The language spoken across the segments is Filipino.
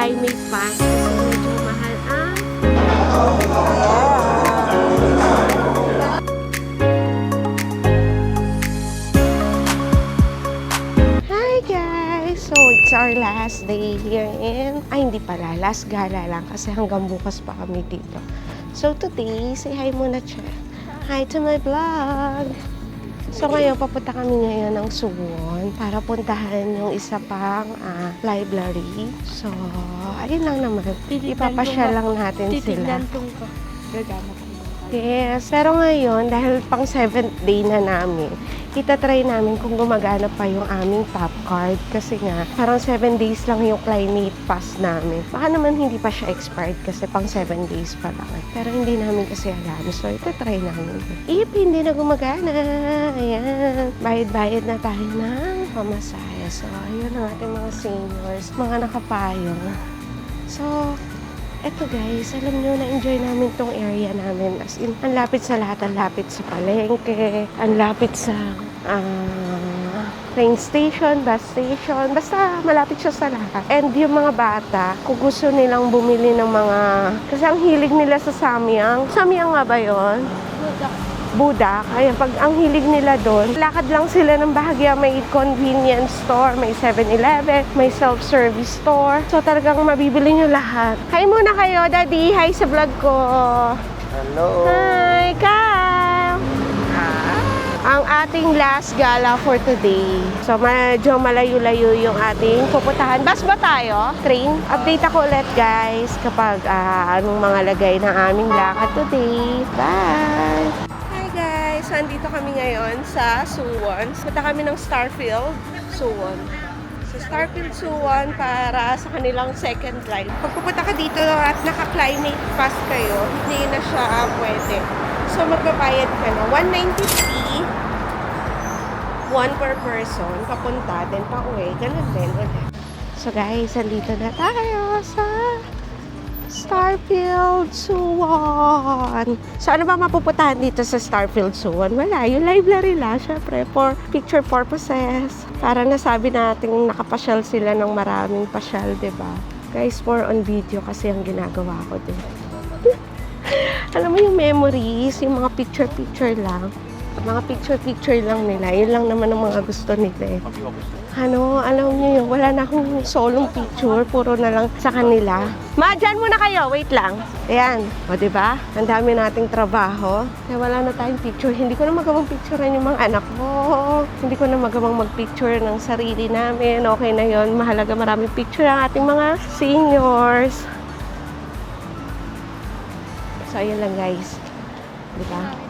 Climate Pass kasi medyo mahal ang Hi guys! So it's our last day here in hindi pala, last gala lang kasi hanggang bukas pa kami dito. So today, say hi muna, Che. Hi to my vlog! So ngayon, papunta kami ngayon ng Suwon para puntahan yung isa pang library. So, ayun lang naman. Ipapasyal lang natin sila. Titignan kung gagana ko. Yes, pero ngayon, dahil pang 7th day na namin, itatry namin kung gumagana pa yung aming top card. Kasi nga, parang 7 days lang yung climate pass namin. Baka naman hindi pa siya expired kasi pang 7 days pa lang. Pero hindi namin kasi alam. So, itatry namin. If hindi na gumagana, ayan, bayad-bayad na tayo ng pamasaya. So, ayun ang ating mga seniors, mga nakapayong. So, eto guys, alam nyo, na-enjoy namin tong area namin. As in, ang lapit sa lahat. Ang lapit sa palengke, ang lapit sa train station, bus station. Basta malapit siya sa lahat. And yung mga bata, kung gusto nilang bumili ng mga... Kasi ang hilig nila sa samyang. Samyang nga ba yun? Budak. Ayan, pag ang hilig nila doon, lakad lang sila ng bahagya. May convenience store, may 7-Eleven, may self-service store. So talagang mabibili nyo lahat. Hi muna kayo, Daddy. Hi sa vlog ko. Hello. Hi, Kyle. Ang ating last gala for today. So medyo malayo-layo yung ating pupuntahan. Bus ba tayo? Train? Update ako ulit guys kapag anong mga lagay ng aming lakad today. Bye! So, andito kami ngayon sa Suwon. Punta kami ng Starfield, Suwon. So, Starfield, Suwon para sa kanilang second line. Pag pupunta ka dito at naka-climate pass kayo, hindi na siya pwede. So, magbabayad ka na. 190 one per person. Papunta, then pa-uwi. Ganun din ulit. So, guys, andito na tayo sa Starfield, Suwon. So, ano ba mapupuntahan dito sa Starfield, Suwon? Wala. Yung library lang, syempre, for picture purposes. Para nasabi natin nakapasyal sila ng maraming pasyal, diba? Guys, more on video kasi ang ginagawa ko din. Alam mo yung memories, yung mga picture-picture lang. Mga picture-picture lang nila. Yun lang naman ang mga gusto nila eh. Ano, alam niyo yun, wala na akong solong picture, puro na lang sa kanila. Ma, dyan muna kayo, wait lang. Ayan, o diba? Ang dami nating trabaho. Kaya wala na tayong picture. Hindi ko na magawang picturean yung mga anak ko. Hindi ko na magawang mag-picture ng sarili namin. Okay na yon, mahalaga maraming picture ang ating mga seniors. So, ayun lang guys. Diba?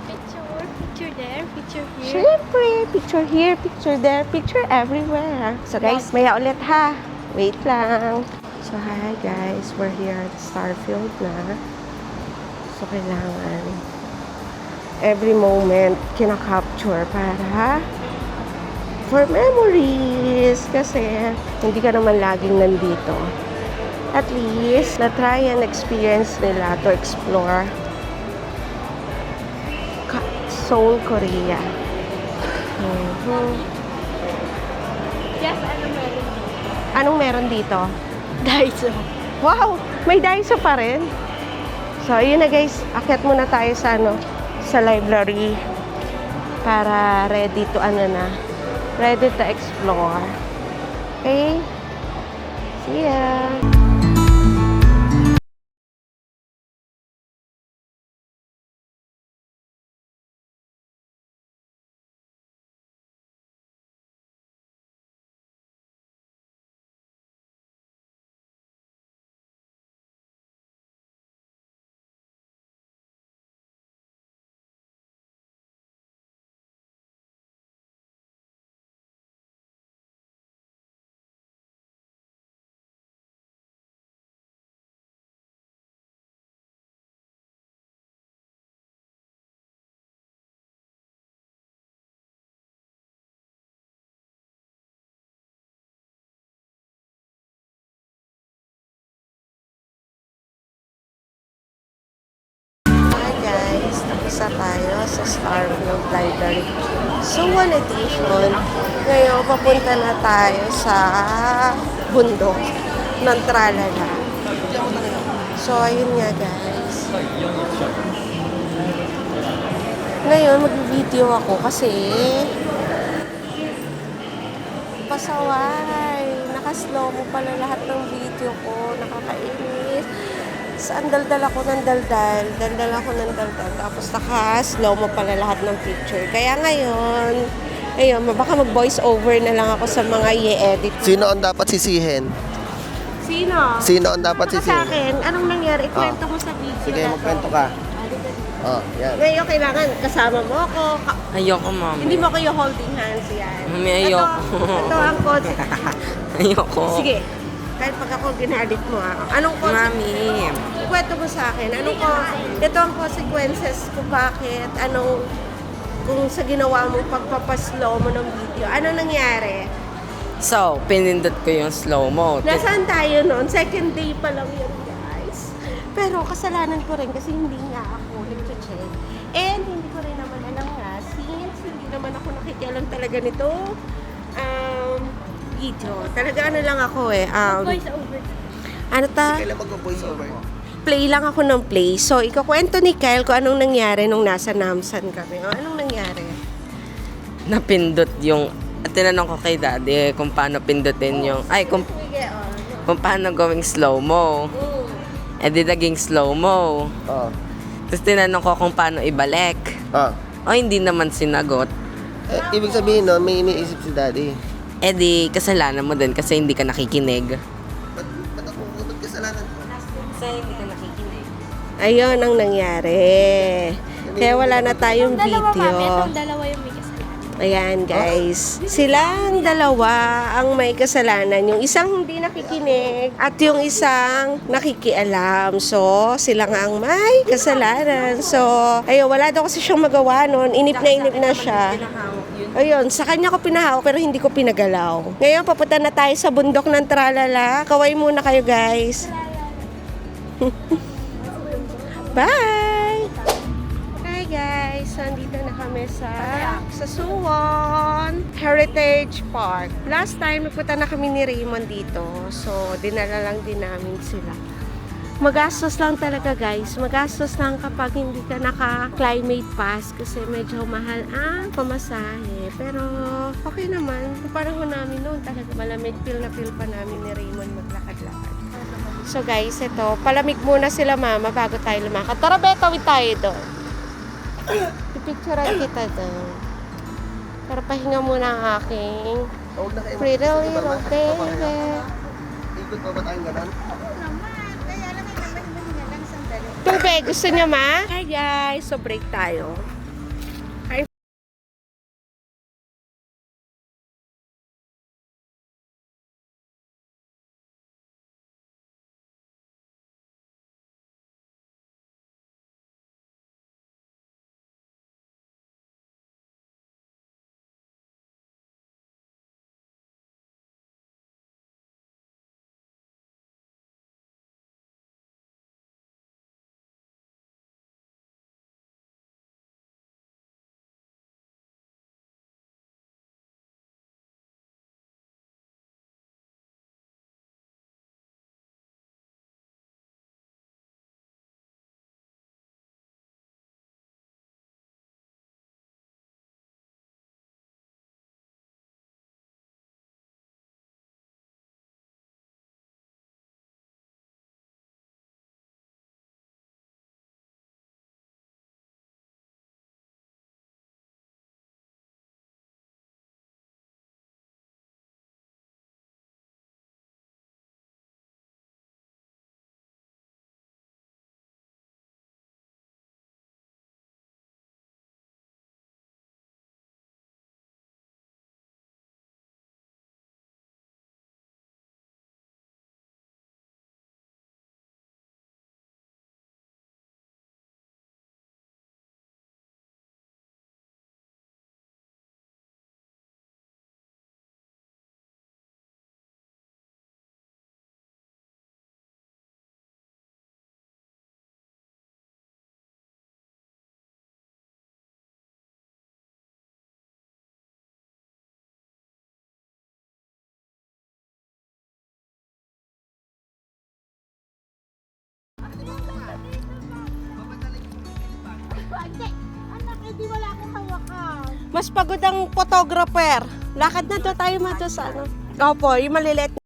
Picture there, picture here. Siyempre, picture here, picture there, picture everywhere. So guys, maya ulit ha. Wait lang. So hi guys, we're here at Starfield na. So kailangan every moment kinakapture para for memories. Kasi hindi ka naman laging nandito. At least, na-try and experience nila to explore Seoul, Korea. Yes, ano meron dito? Anong meron dito? Daiso. Wow! May Daiso pa rin. So, yun na guys. Akyat muna tayo sa, sa library. Para ready to, ready to explore. Okay? See ya! Isa tayo sa Starfield Library Suwon Edition. Ngayon, papunta na tayo sa bundok ng Tralala. So, ayun nga guys. Ngayon, mag-video ako kasi pasaway. Naka-slow mo pala lahat ng video ko. Nakakainis. Ang daldal ako ng daldal. Daldal ako ng daldal. Tapos naka-slow mo pala lahat ng picture. Kaya ngayon, baka mag-voice over na lang ako sa mga i-edit. Sino ang dapat sisihin? Sino? Sino ang dapat Sa sisihin? akin, anong nangyari? Ikwento mo sa video Sige, na to. magkwento ka. Oh, yan. Ngayon, kailangan kasama mo ako. Ayoko, mami. Hindi mo ko yung holding hands yan. Mami, ayoko. Ito ang consequence. Ayoko. Sige. Kahit pag ako ginalit mo, anong Mami. Kwento mo sa akin. Ito ang consequences kung bakit, kung sa ginawa mo pagpapaslow mo ng video. Ano nangyari? So, pinindot ko yung slow-mo. Nasaan tayo noon? Second day pa lang yun, guys. Pero kasalanan ko rin kasi hindi nga ako nag-check. And hindi ko rin naman alam nga, since hindi naman ako nakikialam talaga nito, video. Talaga lang ako Voice over. Kailan mag-voice over? Play lang ako ng play. So, ikakwento ni Kyle kung anong nangyari nung nasa Namsan kami. O, anong nangyari? Napindot yung... At tinanong ko kay daddy kung paano pindutin yung... Sige, kung paano gawing slow-mo. Eh di naging slow-mo. Oh. Tapos tinanong ko kung paano ibalik. Ah. O hindi naman sinagot. Ibig sabihin nun, may iniisip si daddy. Eh di kasalanan mo din kasi hindi ka nakikinig. Ba't kasalanan ko? Kasi hindi ka nakikinig. Ayun ang nangyari. Kaya wala na tayong Dalawa, mami. video. Itong dalawa yung may kasalanan. Ayan, guys. Silang dalawa ang may kasalanan. Yung isang hindi nakikinig at yung isang nakikialam. So, sila nga ang may kasalanan. So, ayun, wala daw kasi siyang magawa nun. Inip na siya. Ayun, sa kanya ko pinahawak pero hindi ko pinagalaw. Ngayon, papunta na tayo sa bundok ng Tralala. Kaway muna kayo, guys. Bye! Hi guys! Nandito na kami sa Suwon Heritage Park. Last time, nagpunta na kami ni Raymond dito. So, dinala lang din namin sila. Magastos lang talaga guys. Magastos lang kapag hindi ka naka-climate pass kasi medyo mahal ang pamasahe. Pero okay naman. Yung panahon namin noon talaga malamig. Feel na feel pa namin ni Raymond maglakad-lakad. So guys, ito. Palamig muna sila mama bago tayo lumakad. Tara, betawid tayo doon. Pipicturean kita doon. Para pahinga muna ang aking pretty little baby. Ikot pa ba tayong ganon? Tubig, gusto niya ma? Hi guys, so break tayo. hindi wala akong hawakan. Mas pagod ang photographer. Lakad na daw tayo mato sa ano. Opo, yung maliliit.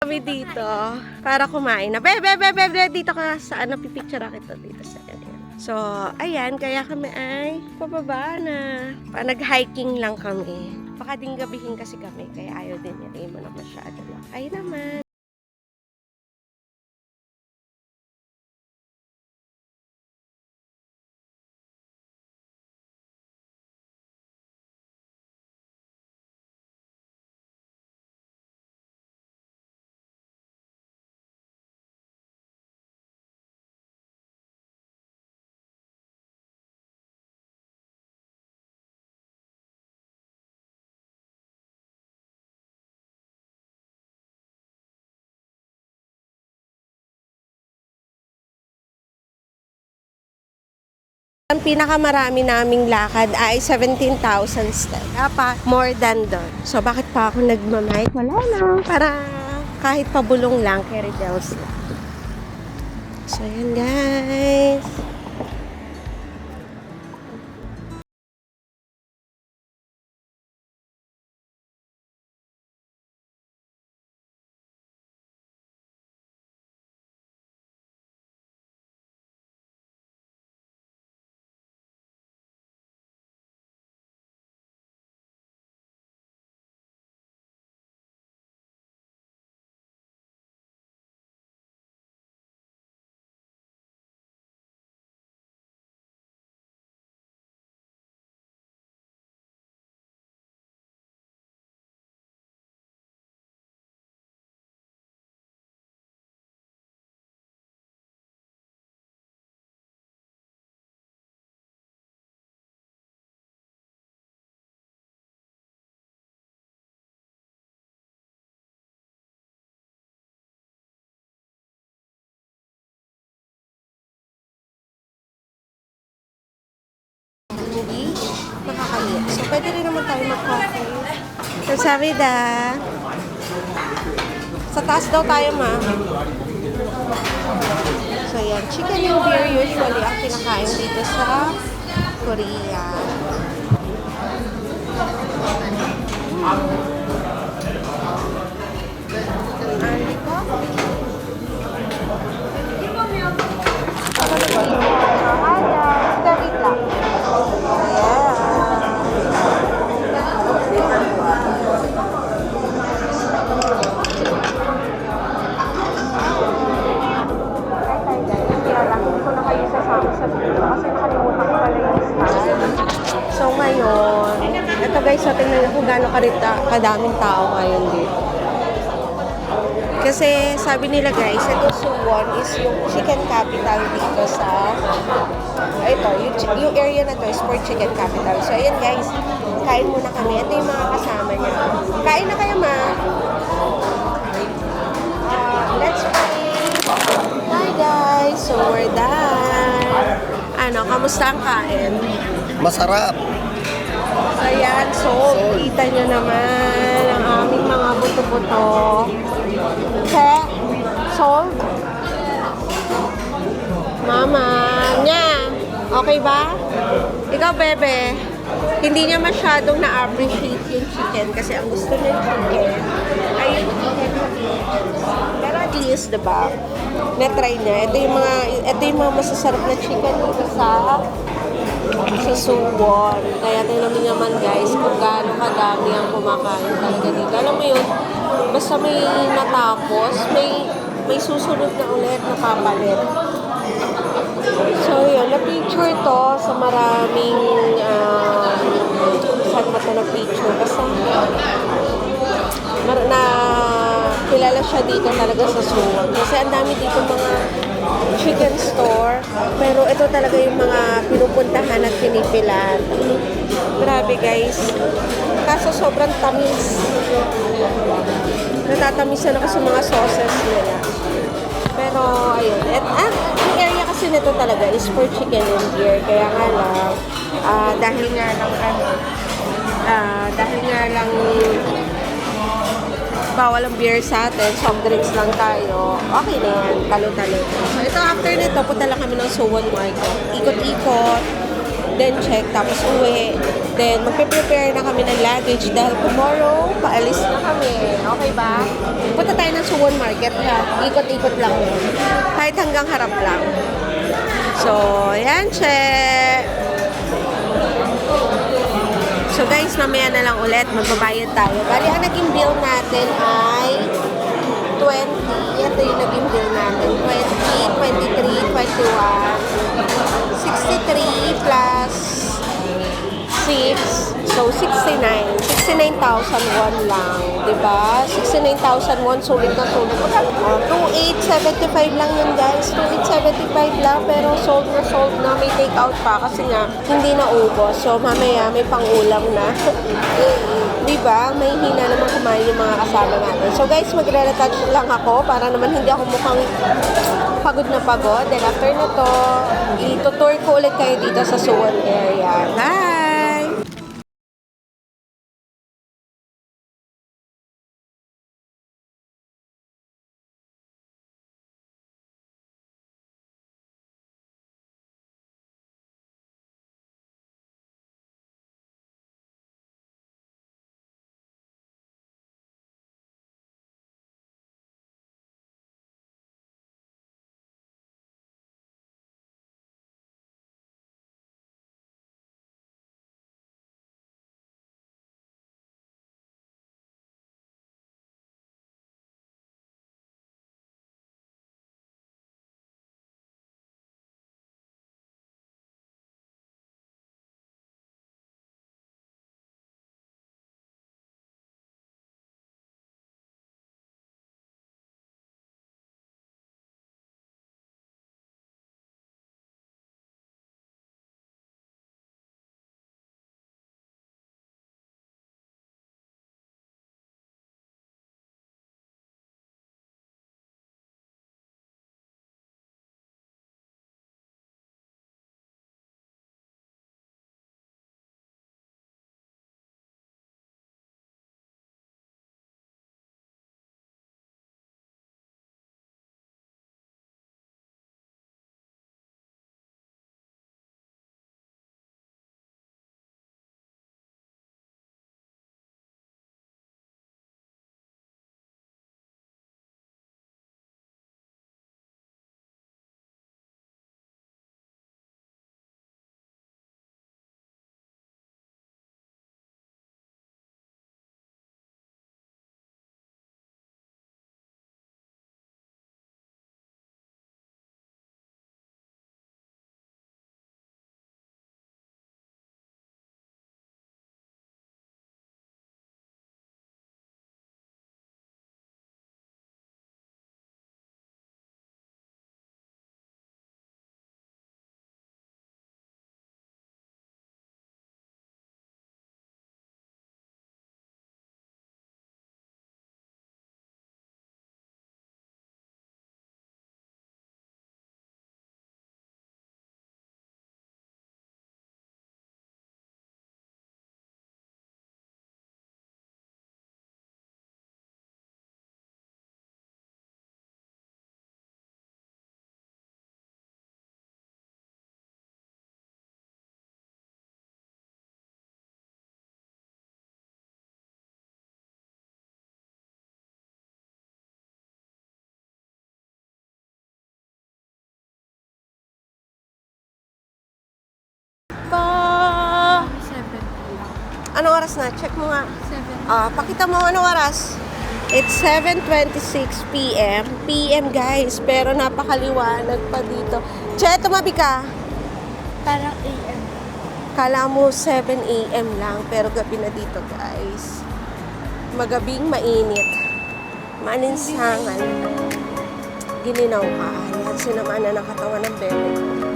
Kami dito para kumain na. Bebe, dito ka sa ano, pipicture kita dito sa area. So, ayan, kaya kami ay pababa na. Nag-hiking lang kami. Baka din gabihin kasi kami, kaya ayaw din niya. Mo na masyado lang. Ay naman. Ang pinakamarami naming lakad ay 17,000 steps. Pa, more than doon. So, bakit pa ako nagmamay? Wala lang. Para kahit pabulong lang, carry bells lang. So, yan guys. Hindi makakaliit. So, pwede rin naman tayo mag-coffee. So, sabi da, sa taas daw tayo, ma. So, yan. Chicken and beer usually ang kinakain dito sa Korea. And coffee. David lang. So ngayon, ito guys, so tingnan ko gano'ng kadaming tao ngayon dito. Kasi sabi nila guys, ito Suwon is yung chicken capital dito sa ito, yung area na to is for chicken capital. So ayan guys, kain muna kami. Ito yung mga kasama niya. Kain na kayo, ma. Let's pray. Hi guys, so we're done. Ano, kamusta ang kain? Masarap. So ayan, so kita nyo naman ang aming mga buto-buto. Che, sold. Mama, nya, okay ba? Ikaw, bebe, hindi niya masyadong na-appreciate yung chicken kasi ang gusto niya yung chicken ay yung chicken. Pero at least, diba, na-try niya. Ito yung mga masasarap na chicken dito sa Suwon. Kaya tingnan mo naman guys kung gaano kadami ang kumakain talaga dito. Alam mo yun, basta may natapos, may susunod na ulit na papalit. So yun, na-picture to sa maraming saan ba ito na-picture? Basta kilala siya dito talaga sa Suwon. Kasi ang dami dito mga chicken store. Pero ito talaga yung mga pinupuntahan at pinipilan. Grabe guys. Kaso sobrang tamis. Natatamisan ako sa mga sauces nila. Pero ayun. Ang area kasi nito talaga is for chicken and beer. Kaya nga lang, dahil nga lang bawal ang beer sa atin, soft drinks lang tayo, okay na yan, talo-talo. So ito, after nito, punta lang kami ng Suwon Market. Ikot-ikot, then check, tapos uwi. Then magpe-prepare na kami ng luggage dahil tomorrow, paalis na kami. Okay ba? Punta tayo ng Suwon Market. Ikot-ikot lang yun. Kahit hanggang harap lang. So, yan, check. So guys, mamaya na lang ulit, magbabayad tayo. Bali, ang naging bill natin ay 20. Ito yung naging bill natin. 20, 23, 21, 63 plus 6. So, 69. 69,001 lang. Diba? 69,001, sulit na sulit. 2,875 lang yun guys. 2,875 lang, pero sold na. May take out pa kasi nga, hindi na ubos. So, mamaya may pangulam na. Diba? May hina naman kumain yung mga kasama natin. So, guys, magre-retouch lang ako para naman hindi ako mukhang pagod na pagod. Then, after na to, itutour ko ulit kayo dito sa Suwon area. Bye! Anong oras na? Check mo nga. 7. Pakita mo anong oras. It's 7:26 p.m. PM guys, pero napakaliwanag pa dito. Che, tumabi ka. Parang AM. Kala mo 7 a.m. lang, pero gabi na dito guys. Magabing mainit. maaninsangan, gininaw ka, lahat sinamana ng katawan ng bebe ko.